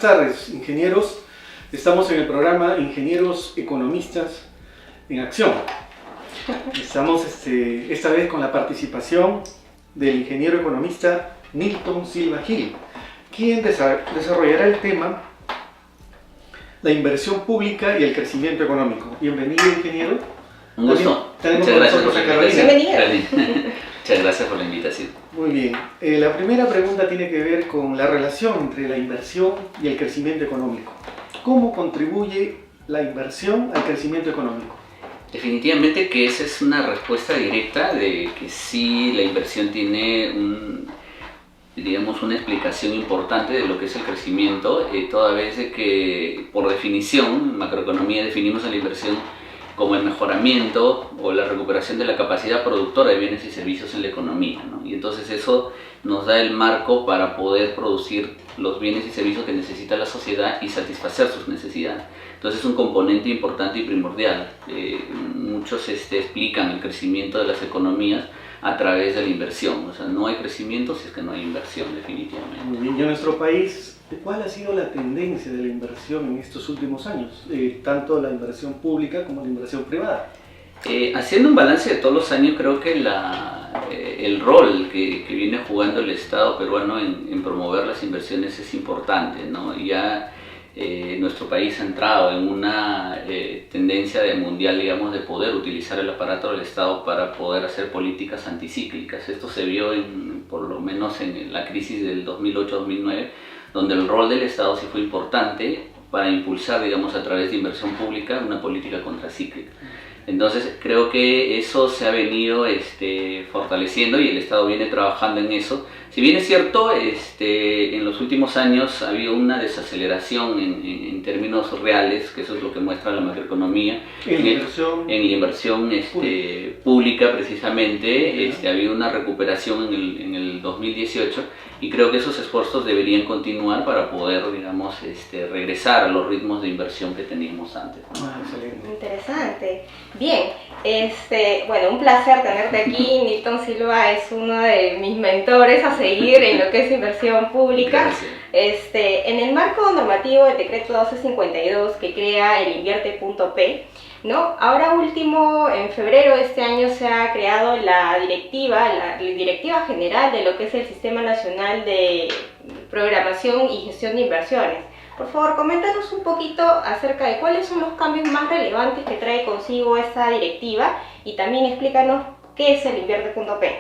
tardes, ingenieros. Estamos en el programa Ingenieros Economistas en Acción. Estamos esta vez con la participación del ingeniero economista Nilton Silva Gil, quien desarrollará el tema la inversión pública y el crecimiento económico. Bienvenido, ingeniero. Un gusto. Tenemos Muchas gracias con por la nosotros a Carolina. invitación. Muchas gracias por la invitación. Muy bien. La primera pregunta tiene que ver con la relación entre la inversión y el crecimiento económico. ¿Cómo contribuye la inversión al crecimiento económico? Definitivamente que esa es una respuesta directa de que sí, la inversión tiene una explicación importante de lo que es el crecimiento, toda vez de que por definición, en macroeconomía definimos a la inversión como el mejoramiento o la recuperación de la capacidad productora de bienes y servicios en la economía, ¿no? Y entonces eso nos da el marco para poder producir los bienes y servicios que necesita la sociedad y satisfacer sus necesidades. Entonces es un componente importante y primordial. Muchos explican el crecimiento de las economías a través de la inversión. O sea, no hay crecimiento si es que no hay inversión, definitivamente. Muy bien. Y en nuestro país, ¿cuál ha sido la tendencia de la inversión en estos últimos años? Tanto la inversión pública como la inversión privada. Haciendo un balance de todos los años, creo que el rol que viene jugando el Estado peruano en promover las inversiones es importante, ¿no? Ya nuestro país ha entrado en una tendencia mundial, digamos, de poder utilizar el aparato del Estado para poder hacer políticas anticíclicas. Esto se vio por lo menos en la crisis del 2008-2009, donde el rol del Estado sí fue importante para impulsar, digamos, a través de inversión pública una política contracíclica. Entonces creo que eso se ha venido fortaleciendo y el Estado viene trabajando en eso. Si bien es cierto, en los últimos años ha habido una desaceleración en términos reales, que eso es lo que muestra la macroeconomía, en la inversión pública precisamente, ha habido una recuperación en el 2018 y creo que esos esfuerzos deberían continuar para poder, digamos, regresar a los ritmos de inversión que teníamos antes, ¿no? Excelente. Interesante. Bien, bueno, un placer tenerte aquí. Nilton Silva es uno de mis mentores a seguir en lo que es inversión pública. Gracias. En el marco normativo del decreto 1252 que crea el Invierte.p, ¿no? Ahora último, en febrero de este año se ha creado la directiva general de lo que es el Sistema Nacional de Programación y Gestión de Inversiones. Por favor, coméntanos un poquito acerca de cuáles son los cambios más relevantes que trae consigo esta directiva y también explícanos qué es el Invierte.p.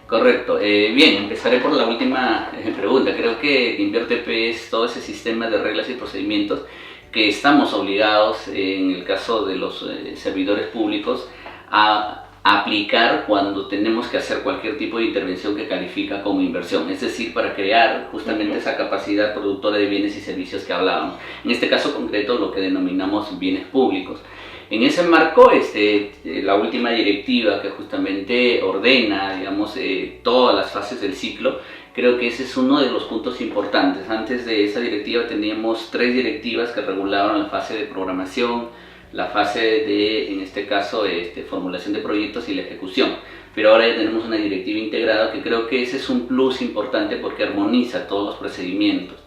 Correcto. Bien, empezaré por la última pregunta. Creo que el Invierte.p es todo ese sistema de reglas y procedimientos que estamos obligados, en el caso de los servidores públicos, a aplicar cuando tenemos que hacer cualquier tipo de intervención que califica como inversión, es decir, para crear justamente esa capacidad productora de bienes y servicios que hablábamos. En este caso concreto, lo que denominamos bienes públicos. En ese marco, la última directiva que justamente ordena, digamos, todas las fases del ciclo, creo que ese es uno de los puntos importantes. Antes de esa directiva teníamos 3 directivas que regulaban la fase de programación, la fase de, en este caso, formulación de proyectos y la ejecución. Pero ahora ya tenemos una directiva integrada que creo que ese es un plus importante porque armoniza todos los procedimientos.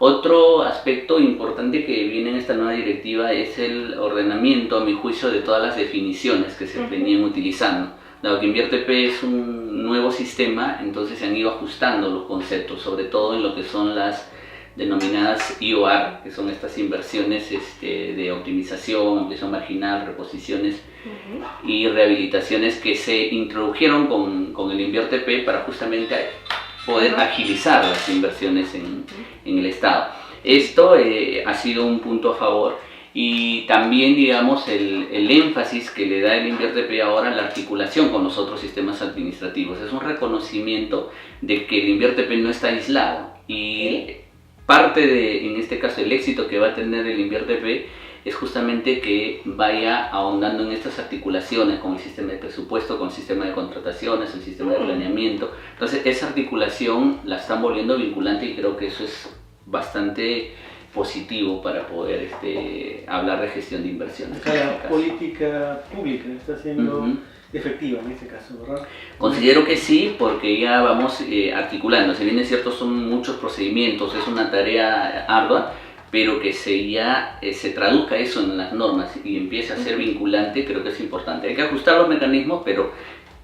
Otro aspecto importante que viene en esta nueva directiva es el ordenamiento, a mi juicio, de todas las definiciones que se venían utilizando. Dado que Invierte.p es un nuevo sistema, entonces se han ido ajustando los conceptos, sobre todo en lo que son las denominadas IOR, que son estas inversiones de optimización, ampliación marginal, reposiciones y rehabilitaciones que se introdujeron con el Invierte.p para justamente poder agilizar las inversiones en el Estado. Esto ha sido un punto a favor y también, digamos, el énfasis que le da el Invierte.p ahora a la articulación con los otros sistemas administrativos. Es un reconocimiento de que el Invierte.p no está aislado y parte de, en este caso, el éxito que va a tener el Invierte.p es justamente que vaya ahondando en estas articulaciones con el sistema de presupuesto, con el sistema de contrataciones, el sistema de planeamiento. Entonces esa articulación la están volviendo vinculante y creo que eso es bastante positivo para poder hablar de gestión de inversiones. La política pública está siendo efectiva en este caso, ¿verdad? Considero que sí, porque ya vamos articulando. Si bien es cierto, son muchos procedimientos, es una tarea ardua, pero que se traduzca eso en las normas y empiece a ser vinculante, creo que es importante. Hay que ajustar los mecanismos, pero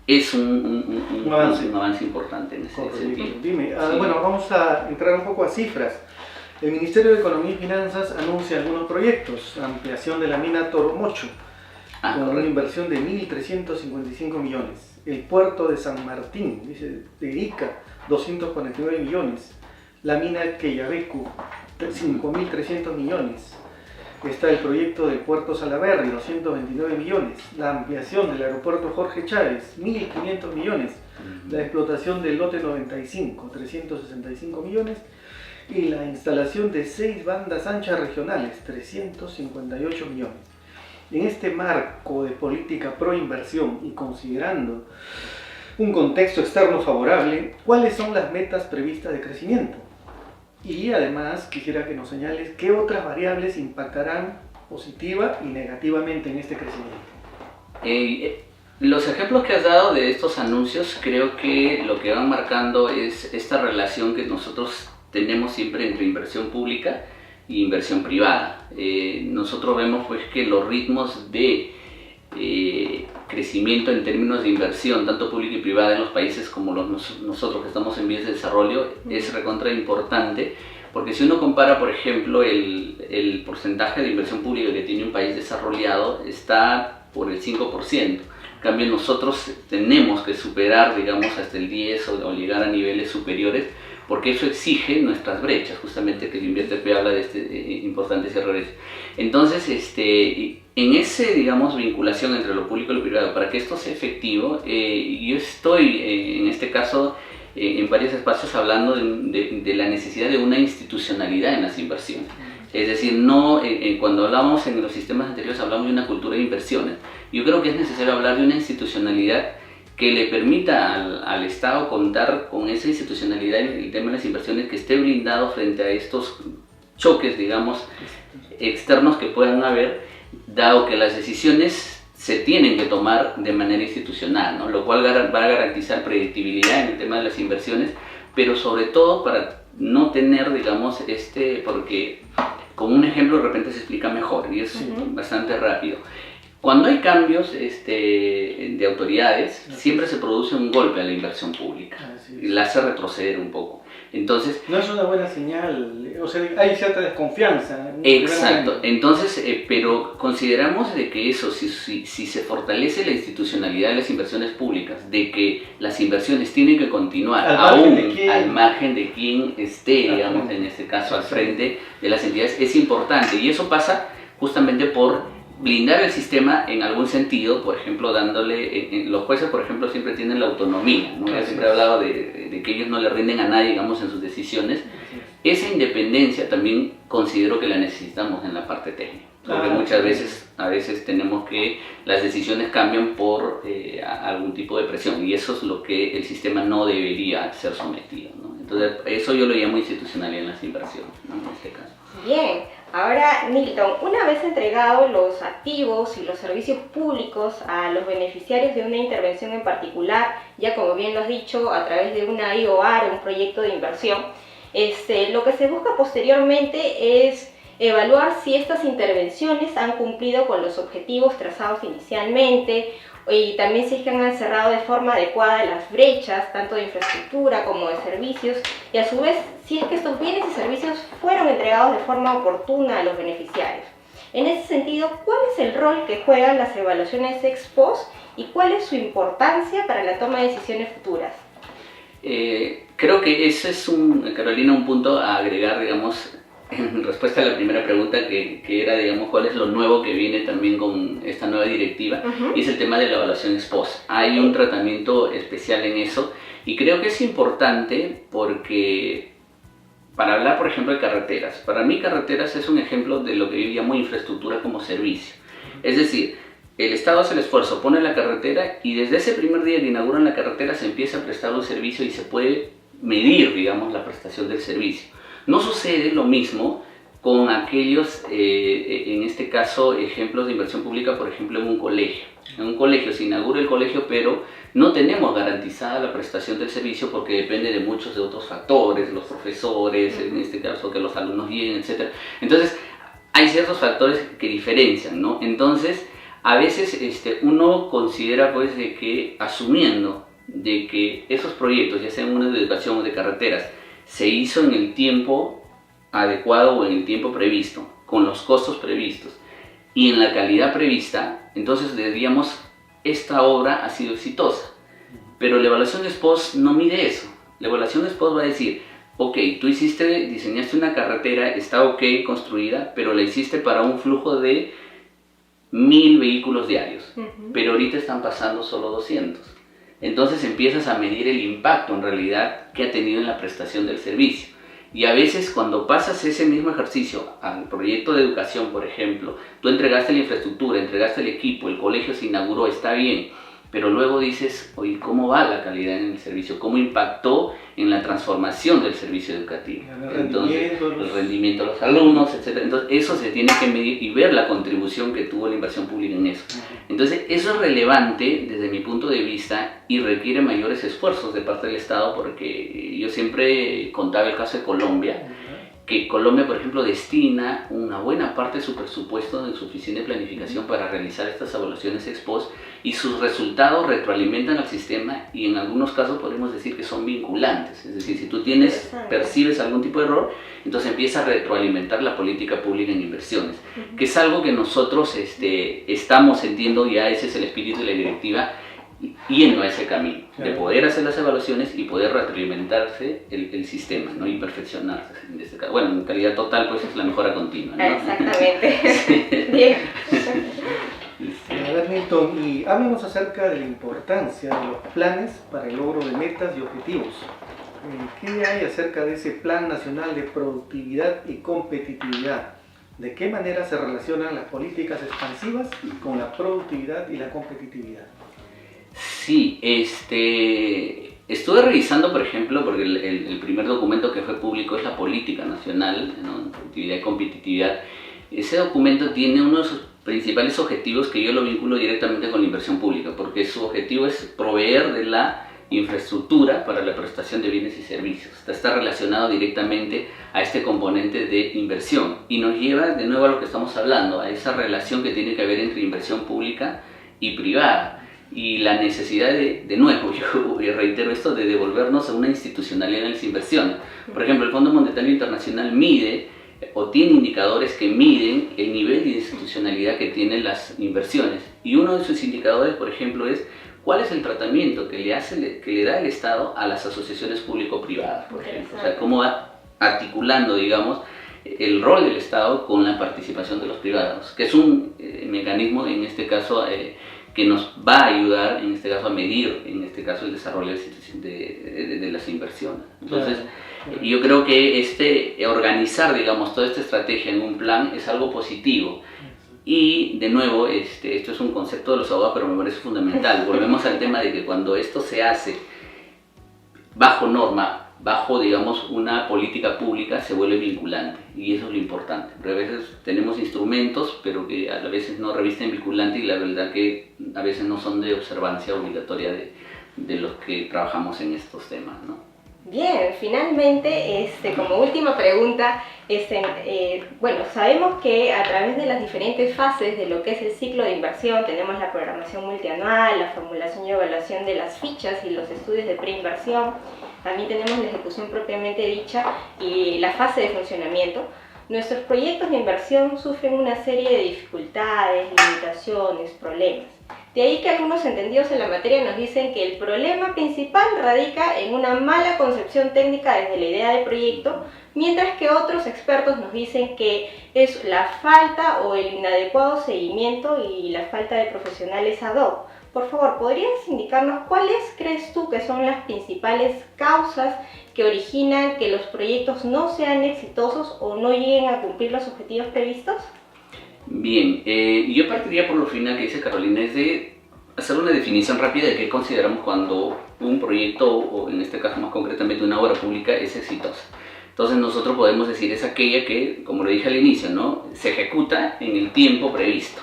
es un avance importante en ese sentido. Dime, Sí. bueno, vamos a entrar un poco a cifras. El Ministerio de Economía y Finanzas anuncia algunos proyectos: ampliación de la mina Toromocho, con una Correcto. inversión de 1.355 millones. El puerto de San Martín, dice, de Ica, 249 millones. La mina Quellaveco, 5.300 millones. Está el proyecto del puerto Salaberry, 229 millones. La ampliación del aeropuerto Jorge Chávez, 1.500 millones. La explotación del lote 95, 365 millones. Y la instalación de 6 bandas anchas regionales, 358 millones. En este marco de política pro inversión y considerando un contexto externo favorable, ¿cuáles son las metas previstas de crecimiento? Y además quisiera que nos señales qué otras variables impactarán positiva y negativamente en este crecimiento. Los ejemplos que has dado de estos anuncios creo que lo que van marcando es esta relación que nosotros tenemos siempre entre inversión pública e inversión privada. Nosotros vemos pues que los ritmos de crecimiento en términos de inversión, tanto pública y privada en los países como nosotros que estamos en vías de desarrollo, es recontra importante, porque si uno compara, por ejemplo, el porcentaje de inversión pública que tiene un país desarrollado, está por el 5%. En cambio, nosotros tenemos que superar, digamos, hasta el 10% o llegar a niveles superiores, porque eso exige nuestras brechas, justamente que el InvierTP habla de importantes errores. Entonces, en ese, digamos, vinculación entre lo público y lo privado, para que esto sea efectivo, yo estoy, en este caso, en varios espacios hablando de la necesidad de una institucionalidad en las inversiones. Es decir, no, cuando hablamos en los sistemas anteriores hablamos de una cultura de inversiones. Yo creo que es necesario hablar de una institucionalidad que le permita al Estado contar con esa institucionalidad en el tema de las inversiones, que esté blindado frente a estos choques, digamos, externos que puedan haber, dado que las decisiones se tienen que tomar de manera institucional, ¿no? Lo cual va a garantizar predictibilidad en el tema de las inversiones, pero sobre todo para no tener, digamos, porque con un ejemplo de repente se explica mejor y es bastante rápido. Cuando hay cambios de autoridades, siempre se produce un golpe a la inversión pública y la hace retroceder un poco. Entonces, no es una buena señal, o sea, hay cierta desconfianza. Exacto, entonces, pero consideramos de que eso, si se fortalece la institucionalidad de las inversiones públicas, de que las inversiones tienen que continuar al margen de quien esté, digamos, en este caso al frente de las entidades, es importante, y eso pasa justamente por blindar el sistema en algún sentido, por ejemplo, dándole, los jueces, por ejemplo, siempre tienen la autonomía, ¿no? Siempre he hablado de que ellos no le rinden a nadie, digamos, en sus decisiones. Esa independencia también considero que la necesitamos en la parte técnica, porque muchas veces, tenemos que, las decisiones cambian por algún tipo de presión, y eso es lo que el sistema no debería ser sometido, ¿no? Entonces, eso yo lo llamo institucionalidad en las inversiones, ¿no? En este caso. Bien, ahora Nilton, una vez entregados los activos y los servicios públicos a los beneficiarios de una intervención en particular, ya como bien lo has dicho, a través de una IOAR, un proyecto de inversión, lo que se busca posteriormente es evaluar si estas intervenciones han cumplido con los objetivos trazados inicialmente, y también si es que han cerrado de forma adecuada las brechas, tanto de infraestructura como de servicios, y a su vez si es que estos bienes y servicios fueron entregados de forma oportuna a los beneficiarios. En ese sentido, ¿cuál es el rol que juegan las evaluaciones ex post y cuál es su importancia para la toma de decisiones futuras? Creo que ese es, Carolina, un punto a agregar, digamos, en respuesta a la primera pregunta, que era, digamos, cuál es lo nuevo que viene también con esta nueva directiva, y es el tema de la evaluación ex post. Hay un tratamiento especial en eso, y creo que es importante porque, para hablar, por ejemplo, de carreteras, para mí carreteras es un ejemplo de lo que yo llamo infraestructura como servicio. Es decir, el Estado hace el esfuerzo, pone la carretera, y desde ese primer día que inauguran la carretera se empieza a prestar un servicio y se puede medir, digamos, la prestación del servicio. No sucede lo mismo con aquellos, en este caso, ejemplos de inversión pública, por ejemplo, en un colegio. En un colegio se inaugura el colegio, pero no tenemos garantizada la prestación del servicio porque depende de muchos de otros factores, los profesores, en este caso que los alumnos lleguen, etc. Entonces, hay ciertos factores que diferencian, ¿no? Entonces, a veces uno considera pues de que asumiendo de que esos proyectos, ya sean uno de educación o de carreteras, se hizo en el tiempo adecuado o en el tiempo previsto, con los costos previstos y en la calidad prevista, entonces diríamos, esta obra ha sido exitosa. Pero la evaluación ex post no mide eso. La evaluación ex post va a decir, ok, tú diseñaste una carretera, está ok construida, pero la hiciste para un flujo de 1000 vehículos diarios, pero ahorita están pasando solo 200. Entonces empiezas a medir el impacto en realidad que ha tenido en la prestación del servicio. Y a veces cuando pasas ese mismo ejercicio al proyecto de educación, por ejemplo, tú entregaste la infraestructura, entregaste el equipo, el colegio se inauguró, está bien, pero luego dices, oye, ¿cómo va la calidad en el servicio? ¿Cómo impactó en la transformación del servicio educativo? Entonces, el rendimiento de los alumnos, etc. Entonces, eso se tiene que medir y ver la contribución que tuvo la inversión pública en eso. Entonces, eso es relevante desde mi punto de vista y requiere mayores esfuerzos de parte del Estado, porque yo siempre contaba el caso de Colombia, que Colombia, por ejemplo, destina una buena parte de su presupuesto en su oficina de planificación para realizar estas evaluaciones ex post y sus resultados retroalimentan al sistema y en algunos casos podemos decir que son vinculantes. Es decir, si tú percibes algún tipo de error, entonces empieza a retroalimentar la política pública en inversiones, que es algo que nosotros estamos entiendo ya, ese es el espíritu de la directiva, yendo a ese camino, de poder hacer las evaluaciones y poder retroalimentarse el sistema, ¿no? Y perfeccionarse. En este caso. Bueno, en calidad total pues es la mejora continua, ¿no? Exactamente. Bien. A ver, Milton, y háblenos acerca de la importancia de los planes para el logro de metas y objetivos. ¿Qué hay acerca de ese Plan Nacional de Productividad y Competitividad? ¿De qué manera se relacionan las políticas expansivas con la productividad y la competitividad? Sí, estuve revisando, por ejemplo, porque el primer documento que fue público es la Política Nacional, ¿no?, de Productividad y Competitividad. Ese documento tiene uno de sus principales objetivos que yo lo vinculo directamente con la inversión pública, porque su objetivo es proveer de la infraestructura para la prestación de bienes y servicios. Está relacionado directamente a este componente de inversión y nos lleva de nuevo a lo que estamos hablando, a esa relación que tiene que haber entre inversión pública y privada. Y la necesidad de nuevo, yo reitero esto, de devolvernos a una institucionalidad en las inversiones. Por ejemplo, el Fondo Monetario Internacional mide o tiene indicadores que miden el nivel de institucionalidad que tienen las inversiones. Y uno de sus indicadores, por ejemplo, es cuál es el tratamiento que le da el Estado a las asociaciones público-privadas, por ejemplo. O sea, cómo va articulando, digamos, el rol del Estado con la participación de los privados, que es un mecanismo, en este caso, que nos va a ayudar, en este caso, a medir, en este caso, el desarrollo de las inversiones. Entonces, yo creo que organizar, digamos, toda esta estrategia en un plan es algo positivo. Y, de nuevo, esto es un concepto de los abogados, pero me parece fundamental. Volvemos al tema de que cuando esto se hace bajo norma, bajo, digamos, una política pública, se vuelve vinculante, y eso es lo importante. Porque a veces tenemos instrumentos, pero que a veces no revisten vinculante, y la verdad que a veces no son de observancia obligatoria de los que trabajamos en estos temas, ¿no? Bien, finalmente, como última pregunta, bueno, sabemos que a través de las diferentes fases de lo que es el ciclo de inversión, tenemos la programación multianual, la formulación y evaluación de las fichas y los estudios de preinversión, también tenemos la ejecución propiamente dicha y la fase de funcionamiento. Nuestros proyectos de inversión sufren una serie de dificultades, limitaciones, problemas. De ahí que algunos entendidos en la materia nos dicen que el problema principal radica en una mala concepción técnica desde la idea del proyecto, mientras que otros expertos nos dicen que es la falta o el inadecuado seguimiento y la falta de profesionales ad hoc. Por favor, ¿podrías indicarnos cuáles crees tú que son las principales causas que originan que los proyectos no sean exitosos o no lleguen a cumplir los objetivos previstos? Bien, yo partiría por lo final que dice Carolina, es de hacer una definición rápida de qué consideramos cuando un proyecto, o en este caso más concretamente una obra pública, es exitosa. Entonces nosotros podemos decir es aquella que, como lo dije al inicio, ¿no?, se ejecuta en el tiempo previsto.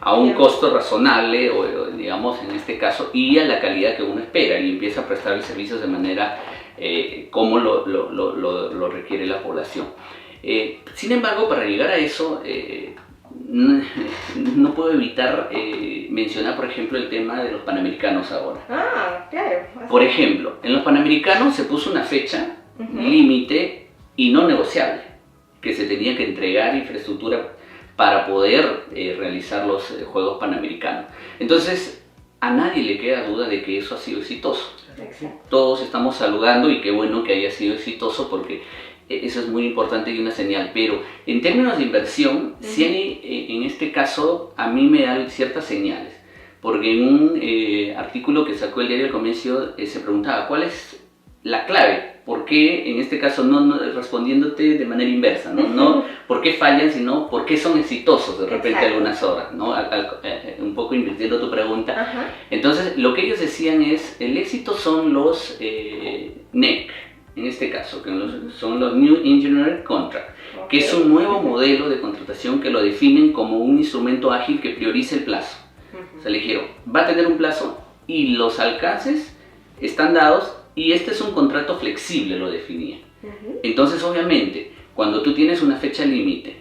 a un costo razonable, o digamos en este caso, y a la calidad que uno espera, y empieza a prestar el servicio de manera como lo requiere la población. Sin embargo, para llegar a eso, no puedo evitar mencionar, por ejemplo, el tema de los Panamericanos ahora. Ah, claro. Por ejemplo, en los Panamericanos se puso una fecha límite y no negociable, que se tenía que entregar infraestructura para poder realizar los Juegos Panamericanos. Entonces, a nadie le queda duda de que eso ha sido exitoso. Exacto. Todos estamos saludando, y qué bueno que haya sido exitoso, porque eso es muy importante y una señal. Pero en términos de inversión, sí hay, en este caso, a mí me dan ciertas señales. Porque en un artículo que sacó el diario El Comercio se preguntaba ¿cuál es la clave? ¿Por qué, en este caso, no respondiéndote de manera inversa, no por qué fallan, sino por qué son exitosos de repente algunas obras, ¿no? Un poco invirtiendo tu pregunta. Ajá. Entonces, lo que ellos decían es, el éxito son los NEC, en este caso, que son los New Engineering Contract, que es un nuevo modelo de contratación que lo definen como un instrumento ágil que prioriza el plazo. O sea, le dijeron, va a tener un plazo y los alcances están dados, y este es un contrato flexible, lo definía. Entonces, obviamente, cuando tú tienes una fecha límite,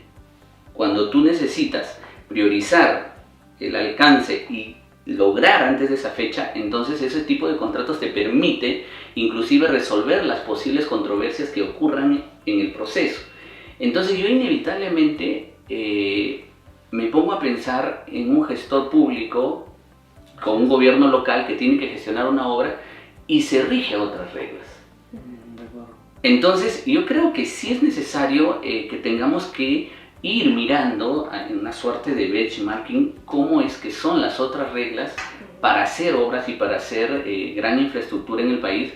cuando tú necesitas priorizar el alcance y lograr antes de esa fecha, entonces ese tipo de contratos te permite inclusive resolver las posibles controversias que ocurran en el proceso. Entonces yo inevitablemente me pongo a pensar en un gestor público con un gobierno local que tiene que gestionar una obra y se rige a otras reglas. Entonces yo creo que sí es necesario que tengamos que ir mirando en una suerte de benchmarking cómo es que son las otras reglas para hacer obras y para hacer gran infraestructura en el país,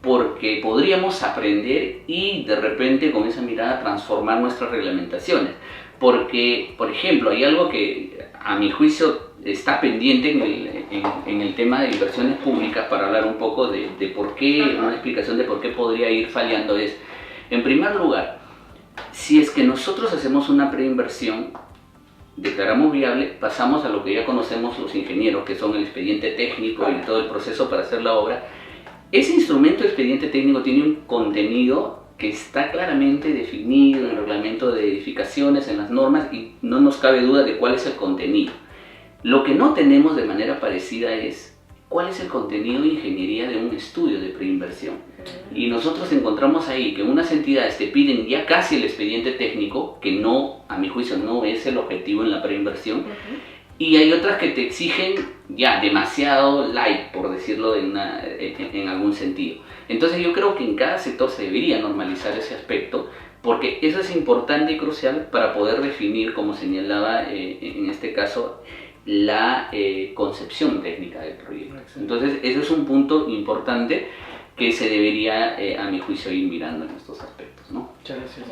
porque podríamos aprender y de repente con esa mirada transformar nuestras reglamentaciones. Porque, por ejemplo, hay algo que a mi juicio está pendiente en el tema de inversiones públicas, para hablar un poco de por qué, una explicación de por qué podría ir fallando es, en primer lugar, si es que nosotros hacemos una preinversión, declaramos viable, pasamos a lo que ya conocemos los ingenieros, que son el expediente técnico y todo el proceso para hacer la obra. Ese instrumento de expediente técnico tiene un contenido que está claramente definido en el reglamento de edificaciones, en las normas, y no nos cabe duda de cuál es el contenido. Lo que no tenemos de manera parecida es cuál es el contenido de ingeniería de un estudio de preinversión. Y nosotros encontramos ahí que unas entidades te piden ya casi el expediente técnico, que no, a mi juicio, no es el objetivo en la preinversión, y hay otras que te exigen ya demasiado light, por decirlo en algún sentido. Entonces yo creo que en cada sector se debería normalizar ese aspecto, porque eso es importante y crucial para poder definir, como señalaba en este caso, la concepción técnica del proyecto. Entonces ese es un punto importante que se debería, a mi juicio, ir mirando en estos aspectos, ¿no? Muchas gracias.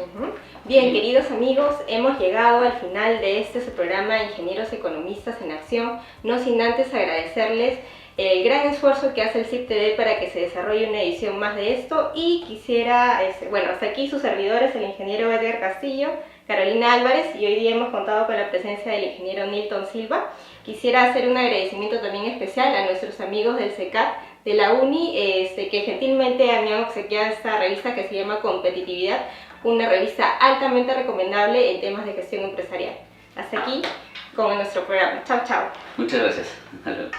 Bien, queridos amigos, hemos llegado al final de este su programa Ingenieros Economistas en Acción, no sin antes agradecerles el gran esfuerzo que hace el CIP-TV para que se desarrolle una edición más de esto, y quisiera, bueno, hasta aquí sus servidores, el ingeniero Edgar Castillo, Carolina Álvarez, y hoy día hemos contado con la presencia del ingeniero Nilton Silva. Quisiera hacer un agradecimiento también especial a nuestros amigos del CECAT de la UNI, que gentilmente me han obsequiado esta revista que se llama Competitividad, una revista altamente recomendable en temas de gestión empresarial. Hasta aquí con nuestro programa. Chao, chao. Muchas gracias. Hasta luego.